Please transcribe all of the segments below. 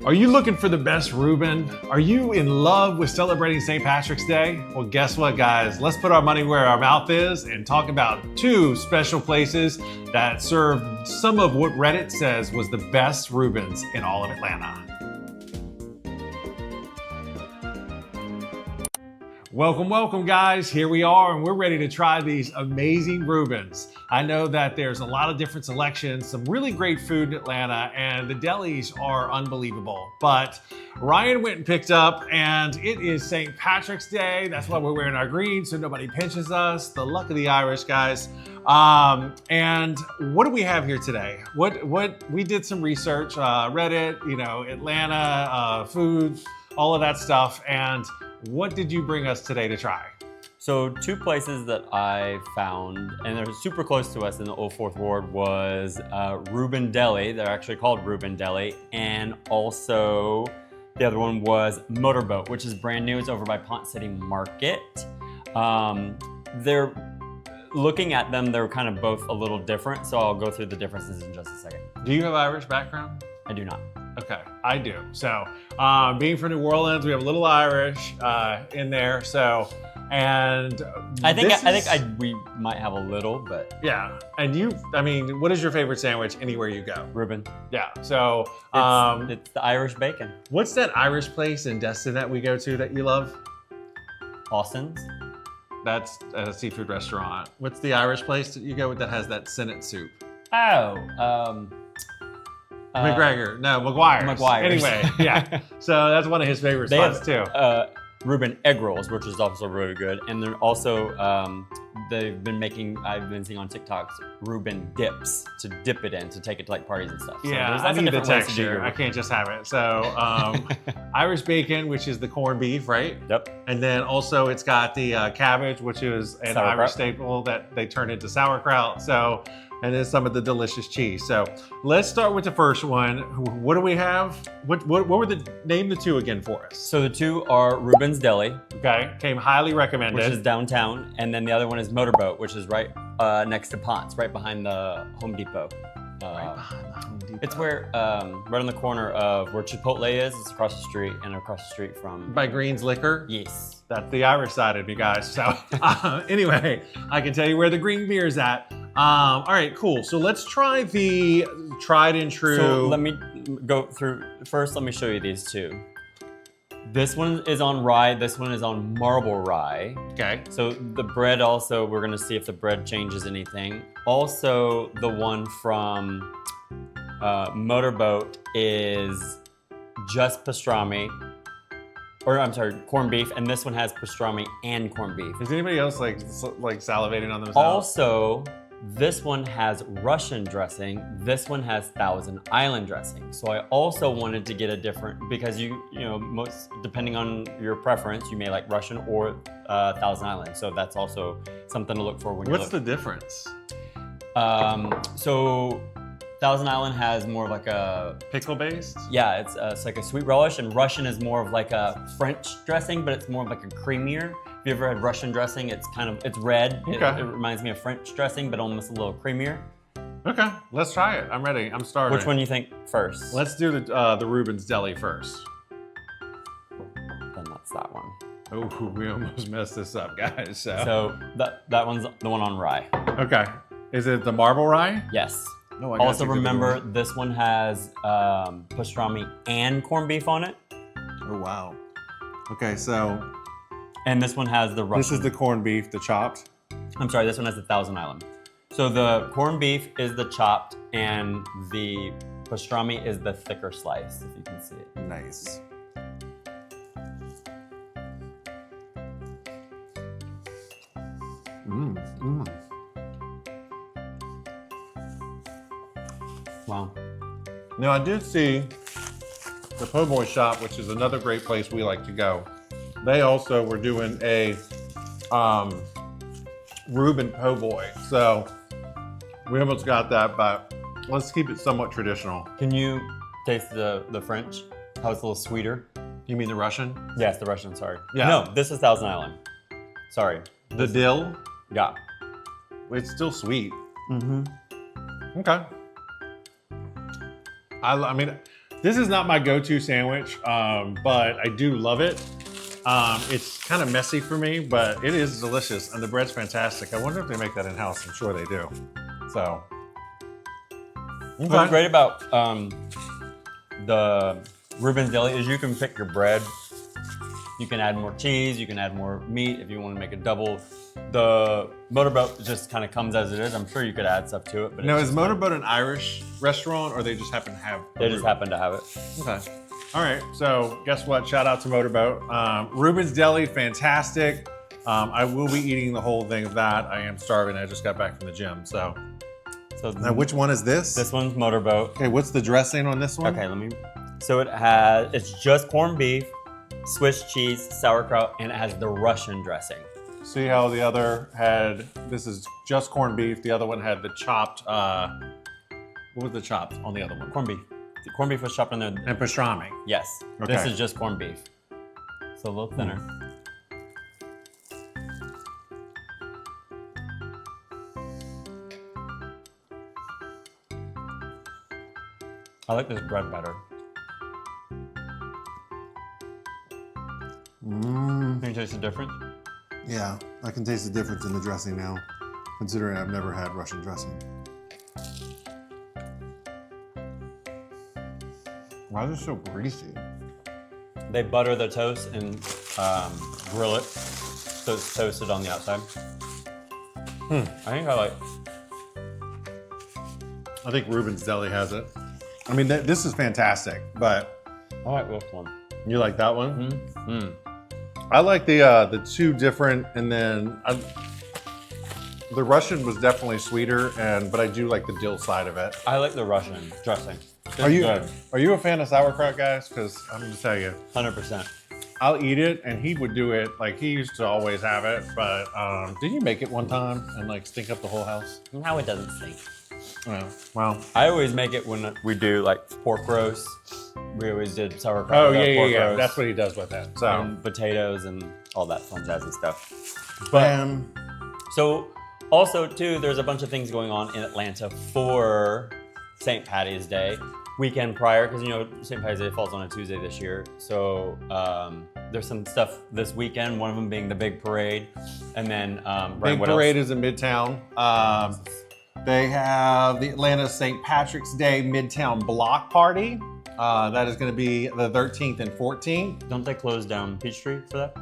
Are you looking for the best Reuben? Are you in love with celebrating St. Patrick's Day? Well, guess what, guys? Let's put our money where our mouth is and talk about two special places that serve some of what Reddit says was the best Reubens in all of Atlanta. Welcome, welcome, guys. Here we are, and we're ready to try these amazing Reubens. I know that there's a lot of different selections, some really great food in Atlanta, and the delis are unbelievable. But Ryan went and picked up, and it is St. Patrick's Day. That's why we're wearing our green, so nobody pinches us. The luck of the Irish, guys. And what do we have here today? What we did some research, Reddit, Atlanta, food, all of that stuff, and what did you bring us today to try? So two places that I found, and they're super close to us in the Old Fourth Ward, was Reuben Deli. They're actually called Reuben Deli. And also the other one was Motorboat, which is brand new. It's over by Pont City Market. They're looking at them, they're kind of both a little different. So I'll go through the differences in just a second. Do you have Irish background? I do not. Okay, I do. So being from New Orleans, we have a little Irish in there. So, and I think we might have a little, but yeah. And what is your favorite sandwich anywhere you go? Reuben. Yeah. So it's the Irish bacon. What's that Irish place in Destin that we go to that you love? Austin's. That's a seafood restaurant. What's the Irish place that you go with that has that Senate soup? Oh. McGregor. No, McGuire's. Anyway, yeah. So that's one of his favorite spots too. Reuben egg rolls, which is also really good. And then also, I've been seeing on TikToks, Reuben dips to dip it in, to take it to like parties and stuff. So yeah, I need the texture. I can't just have it. So Irish bacon, which is the corned beef, right? Yep. And then also it's got the cabbage, which is an Irish staple that they turn into sauerkraut. So, and then some of the delicious cheese. So let's start with the first one. What do we have? What were name the two again for us? So the two are Reuben's Deli. Okay, came highly recommended. Which is downtown. And then the other one is Motorboat, which is right next to Ponce, right behind the Home Depot. Right behind the Home Depot. It's where, right on the corner of where Chipotle is. It's across the street, and across the street from... By Green's Liquor? Yes. That's the Irish side of you guys. So anyway, I can tell you where the green beer's at. All right, cool. So let's try the tried and true. So let me go through. First, let me show you these two. This one is on rye. This one is on marble rye. Okay. So the bread also, we're gonna see if the bread changes anything. Also, the one from Motorboat is just pastrami. Or I'm sorry, corned beef, and this one has pastrami and corned beef. Is anybody else like salivating on themselves? Also, this one has Russian dressing. This one has Thousand Island dressing. So I also wanted to get a different, because most depending on your preference, you may like Russian or Thousand Island. So that's also something to look for when you're What's the difference? So Thousand Island has more of like a... Pickle based? Yeah, it's like a sweet relish, and Russian is more of like a French dressing, but it's more of like a creamier. If you ever had Russian dressing, it's red. Okay. It reminds me of French dressing, but almost a little creamier. Okay, let's try it. I'm ready. I'm starting. Which one do you think first? Let's do the Reuben's Deli first. Then that's that one. Oh, we almost messed this up, guys. So that one's the one on rye. Okay. Is it the marble rye? Yes. No, also remember, this one has pastrami and corned beef on it. Oh, wow. Okay, so... And this one has the Russian. This is the corned beef, the chopped? I'm sorry, this one has the Thousand Island. So the corned beef is the chopped, and the pastrami is the thicker slice, if you can see it. Nice. Wow. Now I did see the Po' Boy shop, which is another great place we like to go. They also were doing a Reuben Po' Boy. So we almost got that, but let's keep it somewhat traditional. Can you taste the French? How it's a little sweeter? You mean the Russian? Yes, the Russian, sorry. Yeah. No, this is Thousand Island. Sorry. The dill? Yeah. It's still sweet. Mm-hmm. Okay. I mean, This is not my go-to sandwich, but I do love it. It's kind of messy for me, but it is delicious, and the bread's fantastic. I wonder if they make that in-house. I'm sure they do. So, What's great about the Reuben's Deli is you can pick your bread. You can add more cheese, you can add more meat if you want to make a double. The Motorboat just kind of comes as it is. I'm sure you could add stuff to it. But now, is Motorboat an Irish restaurant, or they just happen to have? They just happen to have it. Okay. All right. So, guess what? Shout out to Motorboat. Reuben's Deli, fantastic. I will be eating the whole thing of that. I am starving. I just got back from the gym. So now, which one is this? This one's Motorboat. Okay. What's the dressing on this one? Okay, so it's just corned beef, Swiss cheese, sauerkraut, and it has the Russian dressing. See how the other had, this is just corned beef. The other one had the chopped, what was the chopped on the other one? Corned beef. The corned beef was chopped in there. And pastrami. Yes. Okay. This is just corned beef. So a little thinner. I like this bread better. Can you taste the difference? Yeah, I can taste the difference in the dressing now, considering I've never had Russian dressing. Why is it so greasy? They butter the toast and grill it so it's toasted on the outside. I think Reuben's Deli has it. I mean, this is fantastic, but I like this one. you like that one? I like the two different, and then the Russian was definitely sweeter, but I do like the dill side of it. I like the Russian dressing. It's Are good. you a fan of sauerkraut, guys? Because I'm gonna tell you, 100%. I'll eat it, and he would do it like he used to always have it. But did you make it one time and like stink up the whole house? Now it doesn't stink. Oh, well. I always make it when we do like pork roast. We always did sauerkraut. Oh with our yeah, pork yeah. roast That's what he does with it. So, and potatoes and all that fun jazzy stuff. but So also too, there's a bunch of things going on in Atlanta for St. Patty's Day. Weekend prior, because you know St. Patty's Day falls on a Tuesday this year. So there's some stuff this weekend, one of them being the big parade. And then big parade is in Midtown. They have the Atlanta St. Patrick's Day Midtown Block Party. That is going to be the 13th and 14th. Don't they close down Peachtree for that?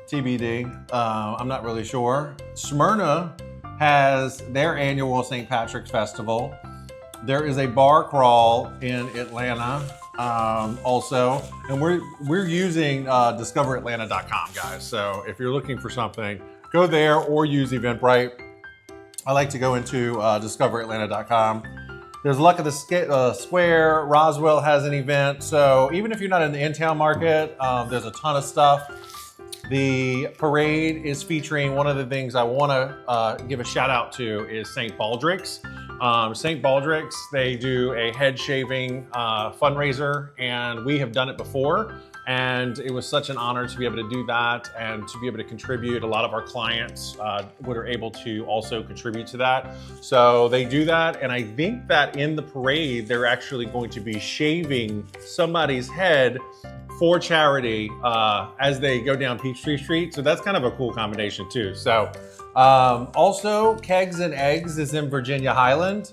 TBD. I'm not really sure. Smyrna has their annual St. Patrick's Festival. There is a bar crawl in Atlanta also, and we're using discoveratlanta.com, guys. So if you're looking for something, go there or use Eventbrite. I like to go into discoveratlanta.com. There's Luck of the Square. Roswell has an event. So even if you're not in the in-town market, there's a ton of stuff. The parade is featuring, one of the things I want to give a shout out to is St. Baldrick's. St. Baldrick's, they do a head shaving fundraiser, and we have done it before. And it was such an honor to be able to do that and to be able to contribute. A lot of our clients were able to also contribute to that. So they do that. And I think that in the parade, they're actually going to be shaving somebody's head for charity as they go down Peachtree Street. So that's kind of a cool combination too. So also Kegs and Eggs is in Virginia Highland.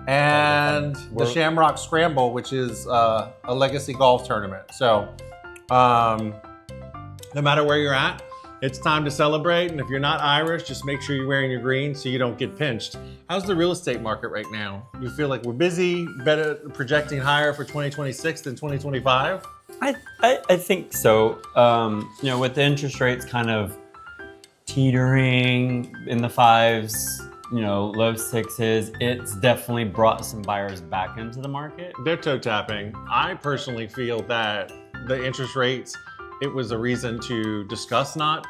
And the Shamrock Scramble, which is a legacy golf tournament. So no matter where you're at, it's time to celebrate. And if you're not Irish, just make sure you're wearing your green so you don't get pinched. How's the real estate market right now? You feel like we're busy, better projecting higher for 2026 than 2025? I think so. You know, with the interest rates kind of teetering in the fives, you know, low sixes, it's definitely brought some buyers back into the market. They're toe tapping. I personally feel that the interest rates, it was a reason to discuss not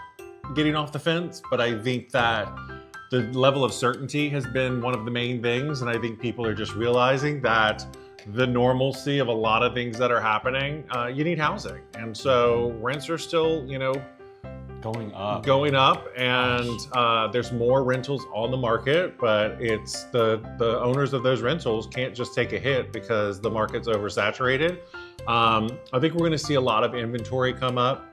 getting off the fence, but I think that the level of certainty has been one of the main things, and I think people are just realizing that the normalcy of a lot of things that are happening, you need housing. And so rents are still, you know, going up, and there's more rentals on the market, but it's the owners of those rentals can't just take a hit because the market's oversaturated. I think we're going to see a lot of inventory come up.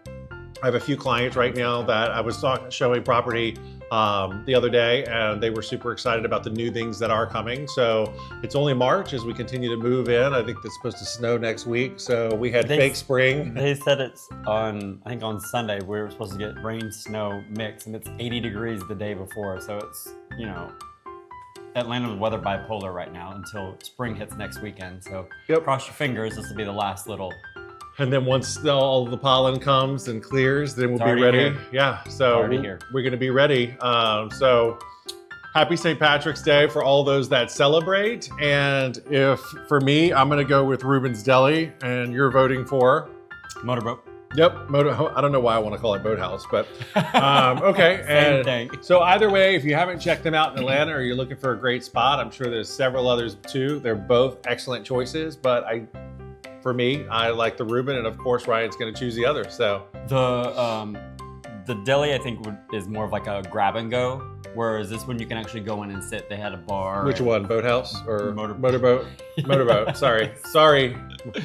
I have a few clients right now that I was showing property the other day, and they were super excited about the new things that are coming. So it's only March as we continue to move in. I think it's supposed to snow next week. So we had fake spring. They said it's on, I think on Sunday, we were supposed to get rain, snow mix, and it's 80 degrees the day before. So it's, you know, Atlanta's weather bipolar right now until spring hits next weekend. So cross your fingers, this will be the last little. And then once all the pollen comes and clears, then we'll be ready. Here. Yeah, so we're going to be ready. So happy St. Patrick's Day for all those that celebrate. And if, for me, I'm going to go with Reuben's Deli, and you're voting for? Motorboat. Yep, I don't know why I want to call it Boathouse, but okay. Same thing. So either way, if you haven't checked them out in Atlanta or you're looking for a great spot, I'm sure there's several others too. They're both excellent choices, but for me, I like the Reuben, and of course Ryan's going to choose the other. So the deli, I think, is more of like a grab and go, whereas this one you can actually go in and sit. They had a bar. Which one, Boathouse or Motorboat? Motorboat. Sorry,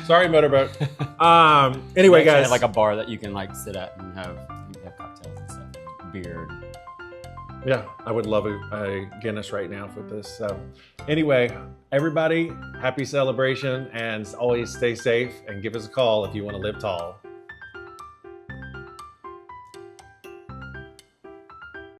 Motorboat. Anyway, guys, had like a bar that you can like sit at and have cocktails and stuff, beer. Yeah, I would love a Guinness right now for this. So anyway, everybody, happy celebration, and always stay safe and give us a call if you want to live tall.